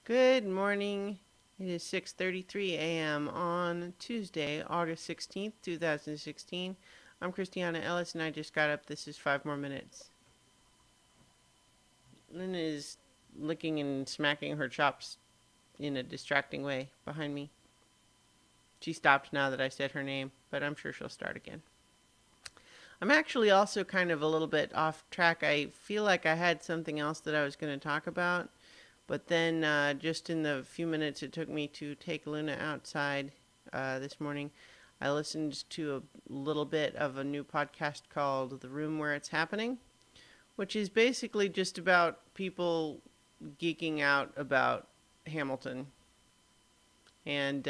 Good morning. It is 6:33 a.m. on Tuesday, August 16th, 2016. I'm Christiana Ellis and I just got up. This is 5 more minutes. Lynn is licking and smacking her chops in a distracting way behind me. She stopped now that I said her name, but I'm sure she'll start again. I'm actually also kind of a little bit off track. I feel like I had something else that I was going to talk about. But then just in the few minutes it took me to take Luna outside this morning, I listened to a little bit of a new podcast called The Room Where It's Happening, which is basically just about people geeking out about Hamilton. And,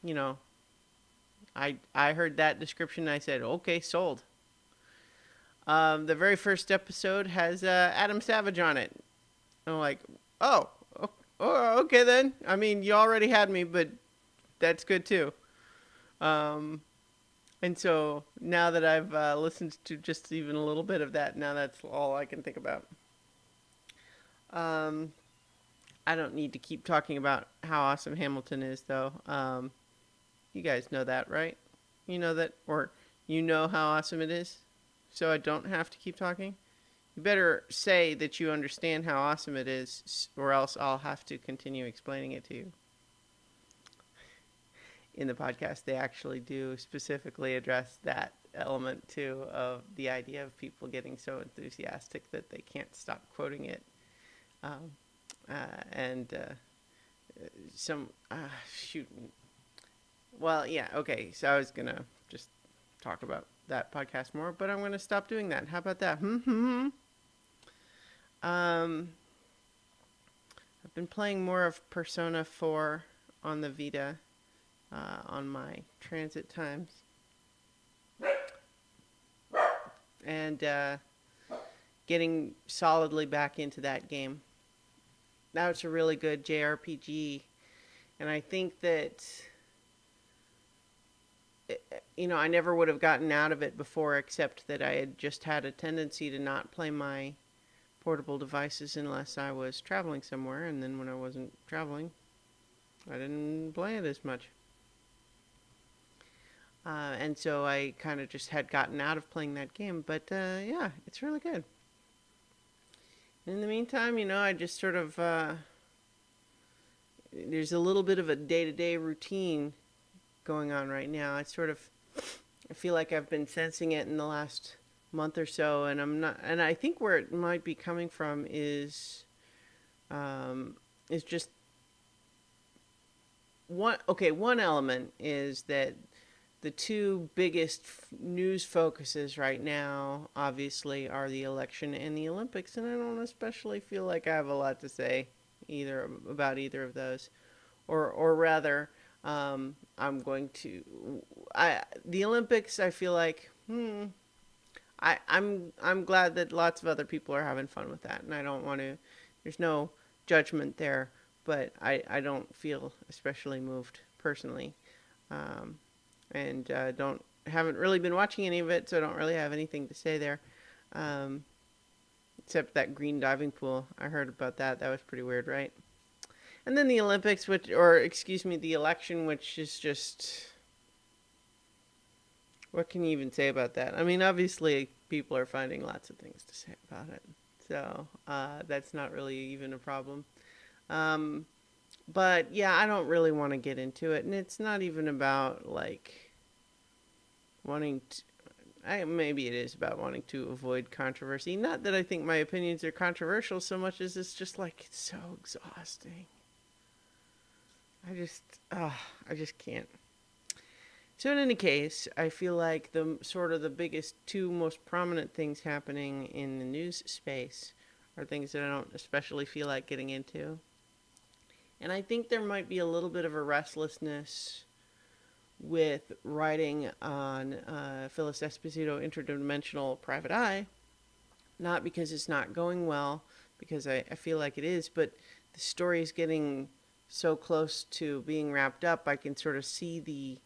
you know, I heard that description and I said, okay, sold. The very first episode has Adam Savage on it. I'm like, oh, okay then. I mean, you already had me, but that's good too. And so now that I've listened to just even a little bit of that, now that's all I can think about. I don't need to keep talking about how awesome Hamilton is, though. You guys know that, right? You know that, or you know how awesome it is, so I don't have to keep talking. You better say that you understand how awesome it is, or else I'll have to continue explaining it to you. In the podcast, they actually do specifically address that element, too, of the idea of people getting so enthusiastic that they can't stop quoting it. Shoot. Well, yeah, okay, so I was going to just talk about that podcast more, but I'm going to stop doing that. How about that? I've been playing more of Persona 4 on the Vita on my transit times. And getting solidly back into that game. Now it's a really good JRPG. And I think that, I never would have gotten out of it before, except that I had just had a tendency to not play my portable devices unless I was traveling somewhere, and then when I wasn't traveling, I didn't play it as much. And so I kind of just had gotten out of playing that game, but yeah, it's really good. In the meantime, I just sort of, there's a little bit of a day-to-day routine going on right now. I feel like I've been sensing it in the last month or so, and I think where it might be coming from is just one element is that the two biggest news focuses right now obviously are the election and the Olympics, and I don't especially feel like I have a lot to say about either of those, or rather the Olympics, I feel like I'm glad that lots of other people are having fun with that, and I don't want to. There's no judgment there, but I don't feel especially moved personally, and haven't really been watching any of it, so I don't really have anything to say there, except that green diving pool. I heard about that. That was pretty weird, right? And then the Olympics, the election, which is just. What can you even say about that? I mean, obviously, people are finding lots of things to say about it. So, that's not really even a problem. But, yeah, I don't really want to get into it. And it's not even about, maybe it is about wanting to avoid controversy. Not that I think my opinions are controversial so much as it's just, it's so exhausting. I just can't. So in any case, I feel like the biggest two most prominent things happening in the news space are things that I don't especially feel like getting into. And I think there might be a little bit of a restlessness with writing on Phyllis Esposito Interdimensional Private Eye. Not because it's not going well, because I feel like it is, but the story is getting so close to being wrapped up, I can sort of see the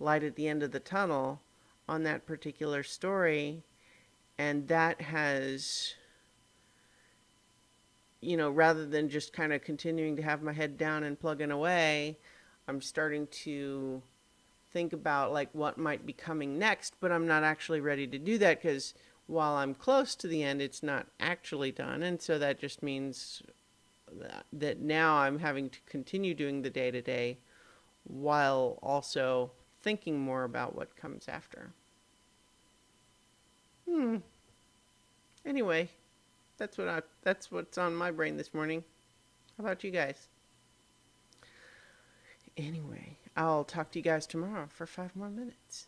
light at the end of the tunnel on that particular story, and that has you know, rather than just kind of continuing to have my head down and plugging away, I'm starting to think about like what might be coming next, but I'm not actually ready to do that because while I'm close to the end, it's not actually done. And so that just means that now I'm having to continue doing the day to day while also thinking more about what comes after. Anyway, that's what's on my brain this morning. How about you guys? Anyway, I'll talk to you guys tomorrow for 5 more minutes.